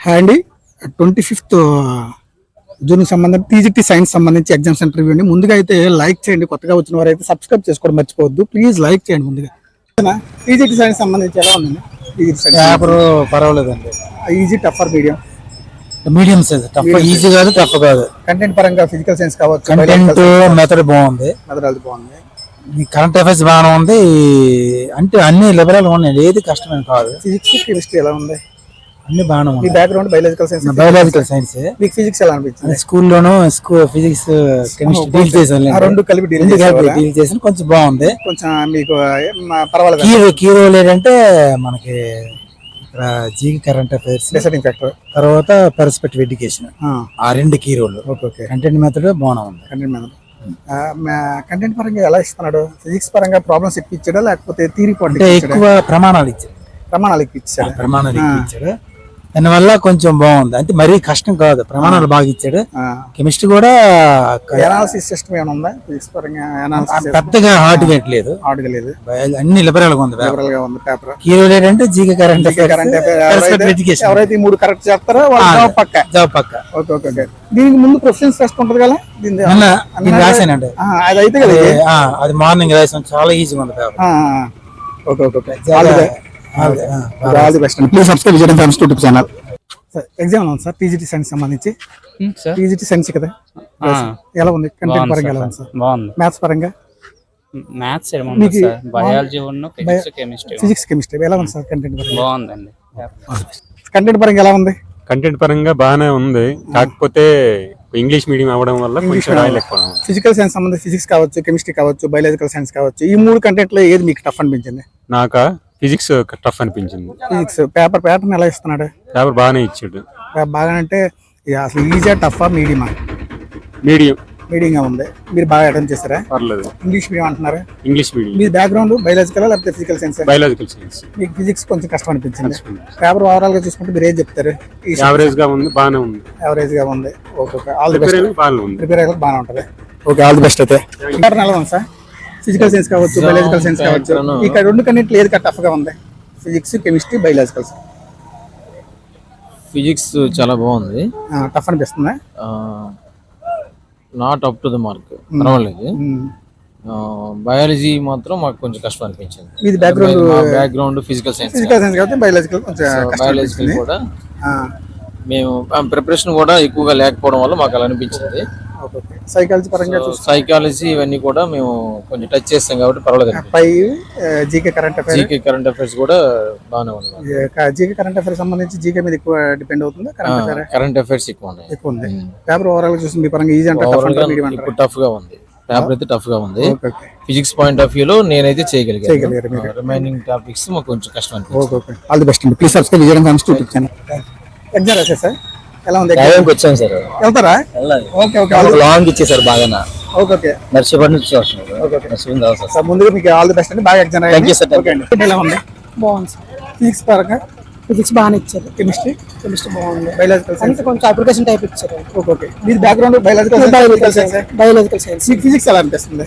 Hi అండి. 25th June సంబంధించి TGT science సంబంధించి ఎగ్జామ్ సెంటర్ రివ్యూ అండి. ముందుగా అయితే లైక్ చేయండి, కొత్తగా వచ్చిన వారు అయితే సబ్స్క్రైబ్ చేసుకోవడం మర్చిపోవద్దు. ప్లీజ్ లైక్ చేయండి. ముందుగా టీజీటీ సైన్స్ సంబంధించి ఎలా ఉందండి? పేపర్ పర్వాలేదండి. Easy, tough are medium? Medium size. Tough easy కాదు, టఫ్ కాదు. కంటెంట్ పరంగా ఫిజికల్ సైన్స్ కావచ్చు, కంటెంట్ మెథడ్ బాగుంది, మెథడాలజీ బాగుంది, కరెంట్ అఫైర్స్ బాగానే ఉంది. అంటే అన్ని లిబరల్ ఉన్నాయి, ఏది కష్టమేం కాదు. ఫిజిక్స్, కెమిస్ట్రీ ఎలా ఉంది? అన్ని బాగానే ఉంది. మీ background biological science. Biological science. మీకు ఫిజిక్స్ ఎలా అనిపించింది? స్కూల్లోనూ ఫిజిక్స్, కెమిస్ట్రీ డీల్ చేసాను. రెండు కలిపి డీల్ చేసాను. కొంచెం బాగుంది. కొంచెం మీకు పర్వాలేదు. కీ రోల్ ఏంటంటే మనకి GK current affairs, deciding factor, తర్వాత పర్స్పెక్టివ్ ఎడ్యుకేషన్, ఆ రెండు కీ రోల్. కంటెంట్ మెథడ్ బాగానే ఉంది. కంటెంట్ మెథడ్ కంటెంట్ పరంగా ఎలా ఇస్తున్నాడు? ఫిజిక్స్ పరంగా ప్రాబ్లమ్స్ ఎక్కువ ఇచ్చాడా లేకపోతే థియరీ పాయింట్ ఎక్కువ ప్రమాణాలు ఇచ్చాడు? ప్రమాణాలు ఎక్కువ ఇచ్చాడు. ప్రమాణాలు ఎక్కువ ఇచ్చాడు. దానివల్ల కొంచెం బాగుంది. అంటే మరీ కష్టం కాదు, ప్రమాణాలు బాగా ఇచ్చాడు. కెమిస్ట్రీ కూడా అనాలిసిస్ సిస్టమ్ ఏమైనా ఉందా? ఫిజిక్స్ పరంగా పెద్దగా హార్డ్ గా లేదు, అన్ని లిబరల్ గా ఉంది. పేపర్ హీరో ఏంటంటే జీకే కరెంట్ ఎడ్యుకేషన్. ఎవరైతే ఈ మూడు కరెక్ట్ చేస్తారో జాబ్ పక్క. Okay okay okay. దీనికి ముందు ప్రొఫెషనల్ టెస్ట్ ఉంటుంది కదా, రాసానండి. అది అయితే కదా, అది మార్నింగ్ రాసాను, చాలా ఈజీగా ఉంది paper. Okay okay okay. All the best అండి. ప్లీజ్ సబ్స్క్రైబ్ చేయడం ఫ్యామ్స్ యూట్యూబ్ ఛానల్. ఎగ్జామ్ ఉంది సార్ టీజీటీ సైన్స్ సంబంధించి. టీజీటీ సైన్స్ కదా, ఎలా ఉంది? కంటెంట్ పరంగా ఎలా ఉంది సార్? బాగుంది. మ్యాథ్స్ పరంగా? మ్యాథ్స్ ఏముంది సార్, బయాలజీ ఉన్న ఫిజిక్స్ కెమిస్ట్రీ ఎలా ఉంది సార్? కంటెంట్ పరంగా బాగుందండి. కంటెంట్ పరంగా ఎలా ఉంది? కంటెంట్ పరంగా బాగానే ఉంది, కాకపోతే ఇంగ్లీష్ మీడియం అవడం వల్ల కొంచెం రాయలేకపోవడం. ఫిజికల్ సైన్స్ సంబంధించి ఫిజిక్స్ కావచ్చు, కెమిస్ట్రీ కావచ్చు, బయాలజికల్ సైన్స్ కావచ్చు, ఈ మూడు కంటెంట్ లో ఏది మీకు టఫ్ అనిపించింది? నాకా ఫిజిక్స్ టఫ్ అనిపించింది. ఫిజిక్స్ పేపర్ ప్యాటర్న్ ఎలా ఇస్తున్నాడు? పేపర్ బాగానే ఇచ్చాడు. బాగా అంటే అసలు ఈజీ, టఫ్, మీడియమా? మీడియం. మీడియం గా ఉంది. మీరు బాగా అటెంప్ట్ చేస్తారా? పర్లేదు. ఇంగ్లీష్ మీడియం అంటున్నారా? English medium. మీ బ్యాక్గ్రౌండ్ బయాలజికల్ లేకపోతే ఫిజికల్ సైన్స్? Biological science. మీకు ఫిజిక్స్ కొంచెం కష్టం అనిపించింది. పేపర్ ఓవరాల్ గా చూసుకుంటే మీరు ఏం చెప్తారు? యావరేజ్ గా ఉంది, బాగానే ఉంది. యావరేజ్ గా ఉంది. Okay. All the best. Prepare అయ్యేది బాగానే ఉంటుంది. Okay, all the best. అయితే ప్యాటర్న్ ఎలా ఉంది సార్? ఫిజికల్ సైన్స్ కావచ్చు, బయాలజికల్ సైన్స్ కావచ్చు, ఇక్కడ రెండు కంటెంట్లు ఏది టఫ్ గా ఉంది? Physics, chemistry, biological. ఫిజిక్స్ చాలా బాగుంది. టఫ్ అనిపిస్తుందా? Not up to the mark, పర్వాలేదు. బయాలజీ మాత్రం మాకు కొంచెం కష్టం అనిపించింది. ఇది బ్యాక్గ్రౌండ్ ఫిజికల్ సైన్స్ కాబట్టి బయాలజికల్ బయాలజికల్ కూడా మేము ప్రిపరేషన్ కూడా ఎక్కువగా లేకపోవడం వల్ల మాకు అలా అనిపించింది. సైకాలజీ పరంగా సైకాలజీ ఇవన్నీ కూడా మేము కొంచెం టచ్ చేస్తాం కాబట్టి పర్వాలేదు. జీకే కరెంట్ అఫైర్స్ కూడా బాగానే ఉంది. జీకే కరెంట్ అఫైర్స్ సంబంధించి జీకే మీద ఎక్కువ డిపెండ్ అవుతుంది. కరెంట్ అఫైర్స్ ఎక్కువ ఉంది. పేపర్ ఓవరాల్ చూసి మీ పరంగా ఈజీ అంటే టఫ్ గా ఉంది. పేపర్ అయితే టఫ్ గా ఉంది. ఫిజిక్స్ పాయింట్ ఆఫ్ వ్యూ లో నేనైతే చేయగలిగాను. రిమైనింగ్ టాపిక్స్ మాకు కొంచెం కష్టం అనిపించింది. All the best. Please subscribe చేయడం యూట్యూబ్ ఛానల్. ఎగ్జామ్ రాసా సార్, ఎలా ఉంది? వచ్చాను సార్. వెళ్తారా? Okay okay. లాంగ్ ఇచ్చేసారు బాగా. Okay okay. నర్సీపట్నం నుంచి వస్తున్నారు. సార్ ముందుగా మీకు ఆల్ ది బెస్ట్ అండి. బాగా ఎగ్జామ్ ఎలా ఉంది? బాగుంది సార్. ఫిజిక్స్ పరంగా ఫిజిక్స్ బాగానే ఇచ్చారు. కెమిస్ట్రీ బాగుంది. బయాలజికల్ సైన్స్ కొంచెం అప్లికేషన్ టైప్ ఇచ్చారు. Okay okay. మీ బ్యాక్గ్రౌండ్ బయాలజికల్ సైన్స్. మీకు ఫిజిక్స్ ఎలా అనిపిస్తుంది?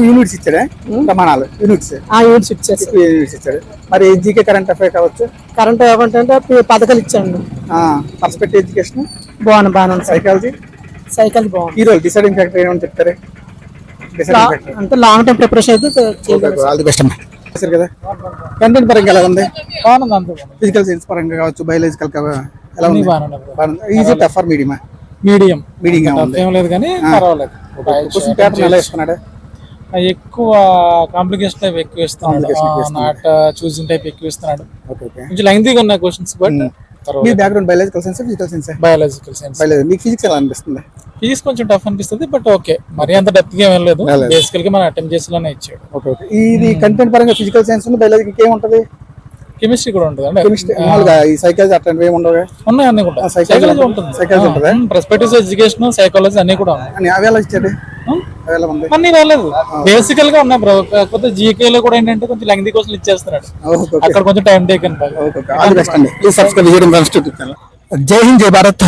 యూనిట్స్ ఇచ్చారా? ప్రమాణాలు యూనిట్స్ ఇచ్చారు. మరి జీకే కరెంట్ అఫైర్ కావచ్చు, కరెంట్ అఫైర్ అంటే పథకాలు ఇచ్చాను. పర్స్పెక్టివ్ ఎడ్యుకేషన్ బాగుంది. సైకాలజీ బాగుంది. ఈ రోజు డిసైడింగ్ ఫ్యాక్టర్ ఏమని చెప్తారు? అంటే లాంగ్ టైం ప్రిపరేషన్ అయితే ఆల్ ది బెస్ట్ సరే కదా. కంటెంట్ పరంగా ఎలా ఉంది? బాగుంది. ఫిజికల్ సైన్స్ పరంగా కావచ్చు, బయాలజికల్ ఎలా ఉంది? ఈజీ, టఫ్ ఆర్ మీడియమా? మీడియం ఏం లేదు కానీ పర్వాలేదు. క్వశ్చన్ పేపర్ ఎలా ఇస్తున్నాడు? ఎక్కువ కాంప్లికేషన్ ఎక్కువ ఇస్తున్నాడు. నాట్ చూసింగ్ టైప్ ఎక్కువ ఇస్తున్నాడు. కొంచెం లెంగ్తీగా ఉన్న questions. But me background biological science, physical science? Biological science. మీకు ఫిజిక్స్ ఎలా అనిపిస్తుంది? ఫిజిక్స్ కొంచెం టఫ్ అనిపిస్తుంది, బట్ ఓకే. మరి అంత డెప్త్ గా ఏం లేదు. బేసికల్ గా మనం అటెంప్ట్ చేసేలానే ఇచ్చాడు. ఇది కంటెంట్ పరంగా ఫిజికల్ సైన్స్ బయాలజీ ఇంకేముంటది? కెమిస్ట్రీ కూడా ఉంటుంది. ఈ సైకాలజీ అట్లాంటివి ఏమి ఉండవు? ఉన్నాయి, అన్ని కూడా. సైకాలజీ ఉంటుంది. పర్స్పెక్టివ్ ఎడ్యుకేషన్, సైకాలజీ అన్ని కూడా ఉన్నాయి. అవి ఎలా ఇచ్చాడు? అన్ని రాలేదు. బేసికల్ గా ఉన్నాయి బ్రో. కాకపోతే జీకే లో కూడా ఏంటంటే కొంచెం లెంగ్తీ క్వశ్చన్లు ఇచ్చేస్తున్నాడు. అక్కడ కొంచెం టైం టేకన్. జై హింద్, జై భారత్.